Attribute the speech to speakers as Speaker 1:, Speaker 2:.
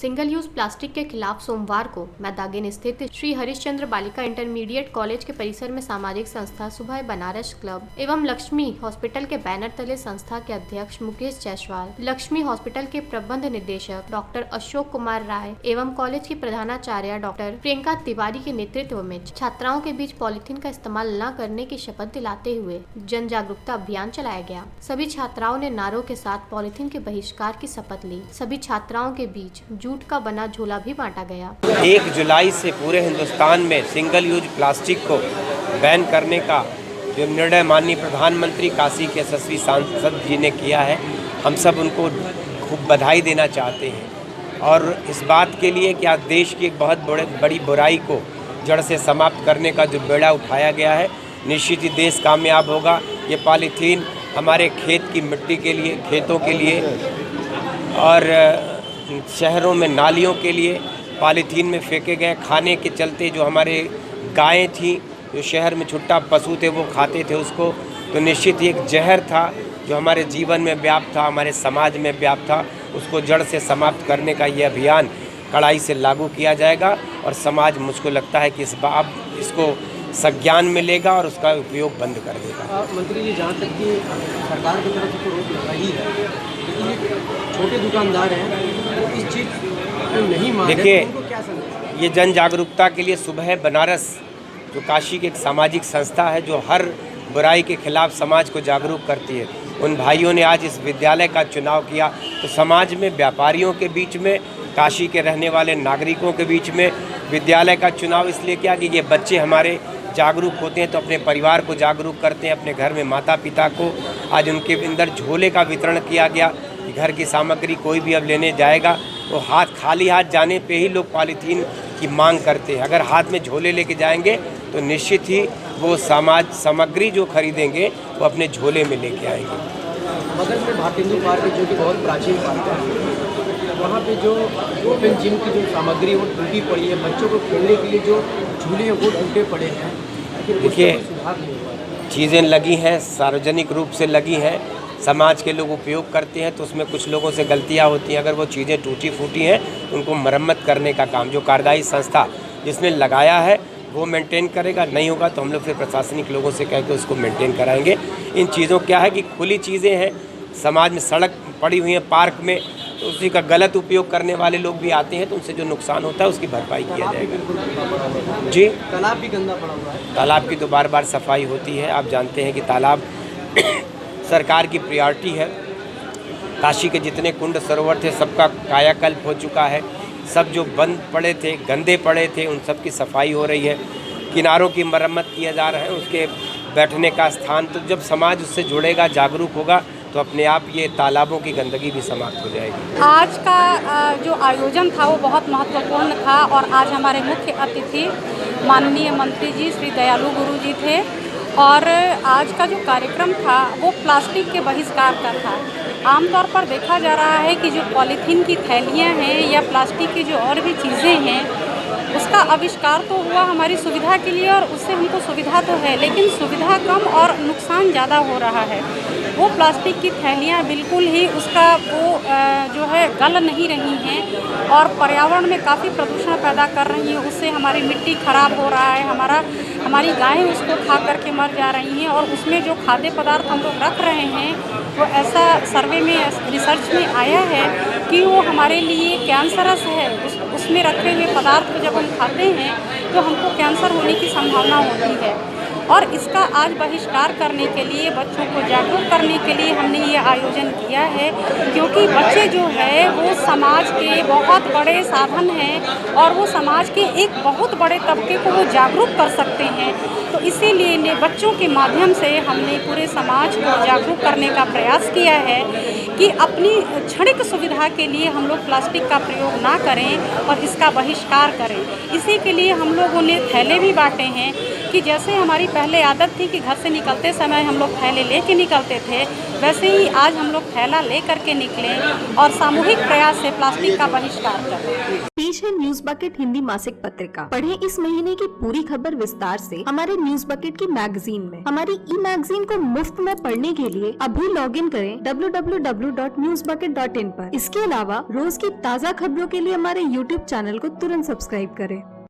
Speaker 1: Single use plastic के खिलाफ सोमवार को मैदागिन स्थित श्री हरिश्चंद्र बालिका इंटरमीडिएट कॉलेज के परिसर में सामाजिक संस्था सुबह बनारस क्लब एवं लक्ष्मी हॉस्पिटल के बैनर तले संस्था के अध्यक्ष मुकेश जायसवाल, लक्ष्मी हॉस्पिटल के प्रबंध निदेशक डॉक्टर अशोक कुमार राय एवं कॉलेज की प्रधानाचार्य डॉक्टर प्रियंका तिवारी के नेतृत्व में छात्राओं के बीच पॉलिथीन का इस्तेमाल न करने की शपथ दिलाते हुए जन जागरूकता अभियान चलाया गया। सभी छात्राओं ने नारों के साथ पॉलिथीन के बहिष्कार की शपथ ली। सभी छात्राओं के बीच जूट का बना झोला भी बांटा गया।
Speaker 2: 1 जुलाई से पूरे हिंदुस्तान में सिंगल यूज प्लास्टिक को बैन करने का जो निर्णय माननीय प्रधानमंत्री काशी के यशस्वी सांसद जी ने किया है, हम सब उनको खूब बधाई देना चाहते हैं। और इस बात के लिए कि आज देश की एक बहुत बड़ी बुराई को जड़ से समाप्त करने का जो बेड़ा उठाया गया है, निश्चित ही देश कामयाब होगा। ये पॉलीथीन हमारे खेत की मिट्टी के लिए, खेतों के लिए और शहरों में नालियों के लिए पॉलीथीन में फेंके गए खाने के चलते जो हमारे गायें थी, जो शहर में छुट्टा पशु थे वो खाते थे उसको, तो निश्चित ही एक जहर था जो हमारे जीवन में व्याप्त था, हमारे समाज में व्याप्त था। उसको जड़ से समाप्त करने का ये अभियान कड़ाई से लागू किया जाएगा और समाज, मुझको लगता है कि इस बार इसको संज्ञान में लेगा और उसका उपयोग बंद कर देगा।
Speaker 3: मंत्री जी, जहाँ तक कि सरकार की तरफ से तो रोक लगाई है, लेकिन छोटे दुकानदार हैं वो इस चीज़ को नहीं मान रहे,
Speaker 2: देखिए,
Speaker 3: उनको क्या संदेश?
Speaker 2: ये जन जागरूकता के लिए सुबह बनारस जो काशी की एक सामाजिक संस्था है जो हर बुराई के खिलाफ समाज को जागरूक करती है, उन भाइयों ने आज इस विद्यालय का चुनाव किया। तो समाज में व्यापारियों के बीच में, काशी के रहने वाले नागरिकों के बीच में विद्यालय का चुनाव इसलिए किया कि ये बच्चे हमारे जागरूक होते हैं तो अपने परिवार को जागरूक करते हैं, अपने घर में माता पिता को। आज उनके अंदर झोले का वितरण किया गया कि घर की सामग्री कोई भी अब लेने जाएगा तो खाली हाथ जाने पे ही लोग पॉलीथीन की मांग करते हैं। अगर हाथ में झोले लेके जाएंगे तो निश्चित ही वो सामग्री जो खरीदेंगे वो अपने झोले में लेके आएंगे।
Speaker 3: बगल में भारतेंदु पार्क है जो कि बहुत प्राचीन पार्क है, वहाँ पे जो ओपन जिम की जो सामग्री वो टूटी पड़ी है, बच्चों को खेलने के लिए जो झूले हैं वो टूटे पड़े हैं।
Speaker 2: देखिए, चीज़ें लगी हैं, सार्वजनिक रूप से लगी हैं, समाज के लोग उपयोग करते हैं तो उसमें कुछ लोगों से गलतियां होती हैं। अगर वो चीज़ें टूटी फूटी हैं उनको मरम्मत करने का काम जो कार्यदायी संस्था जिसने लगाया है वो मेंटेन करेगा। नहीं होगा तो हम लोग फिर प्रशासनिक लोगों से कह के उसको मेंटेन कराएंगे। इन चीज़ों क्या है कि खुली चीज़ें हैं, समाज में सड़क पड़ी हुई है पार्क में, तो उसी का गलत उपयोग करने वाले लोग भी आते हैं तो उनसे जो नुकसान होता है उसकी भरपाई किया जाएगा। जी,
Speaker 3: तालाब भी गंदा पड़ा हुआ है।
Speaker 2: तालाब की तो बार बार सफाई होती है। आप जानते हैं कि तालाब सरकार की प्रायोरिटी है। काशी के जितने कुंड सरोवर थे सबका कायाकल्प हो चुका है। सब जो बंद पड़े थे, गंदे पड़े थे, उन सब की सफाई हो रही है। किनारों की मरम्मत किया जा रहा है, उसके बैठने का स्थान। तो जब समाज उससे जुड़ेगा, जागरूक होगा तो अपने आप ये तालाबों की गंदगी भी समाप्त हो जाएगी।
Speaker 4: आज का जो आयोजन था वो बहुत महत्वपूर्ण था और आज हमारे मुख्य अतिथि माननीय मंत्री जी श्री दयालु गुरु जी थे और आज का जो कार्यक्रम था वो प्लास्टिक के बहिष्कार का था। आमतौर पर देखा जा रहा है कि जो पॉलीथीन की थैलियाँ हैं या प्लास्टिक की जो और भी चीज़ें हैं उसका आविष्कार तो हुआ हमारी सुविधा के लिए और उससे हमको सुविधा तो है, लेकिन सुविधा कम और नुकसान ज़्यादा हो रहा है। वो प्लास्टिक की थैलियाँ बिल्कुल ही उसका वो जो है गल नहीं रही हैं और पर्यावरण में काफ़ी प्रदूषण पैदा कर रही हैं। उससे हमारी मिट्टी खराब हो रहा है, हमारी गायें उसको खा करके मर जा रही हैं और उसमें जो खाद्य पदार्थ हम लोग रख रहे हैं वो ऐसा सर्वे में, रिसर्च में आया है कि वो हमारे लिए कैंसरस है। उसमें रखे हुए पदार्थ को जब हम खाते हैं तो हमको कैंसर होने की संभावना होती है। और इसका आज बहिष्कार करने के लिए, बच्चों को जागरूक करने के लिए हमने ये आयोजन किया है, क्योंकि बच्चे जो है वो समाज के बहुत बड़े साधन हैं और वो समाज के एक बहुत बड़े तबके को वो जागरूक कर सकते हैं। तो इसीलिए बच्चों के माध्यम से हमने पूरे समाज को जागरूक करने का प्रयास किया है कि अपनी क्षणिक सुविधा के लिए हम लोग प्लास्टिक का प्रयोग ना करें और इसका बहिष्कार करें। इसी के लिए हम लोगों ने थैले भी बांटे हैं कि जैसे हमारी पहले आदत थी कि घर से निकलते समय हम लोग थैले लेके निकलते थे, वैसे ही आज हम लोग थैला ले करके निकलें और सामूहिक प्रयास से प्लास्टिक का बहिष्कार करें।
Speaker 5: न्यूज बकेट हिंदी मासिक पत्रिका। पढ़ें इस महीने की पूरी खबर विस्तार से हमारे न्यूज बकेट की मैगजीन में। हमारी ई मैगजीन को मुफ्त में पढ़ने के लिए अभी लॉग इन करें www.newsbucket.in पर। इसके अलावा रोज की ताज़ा खबरों के लिए हमारे YouTube चैनल को तुरंत सब्सक्राइब करें।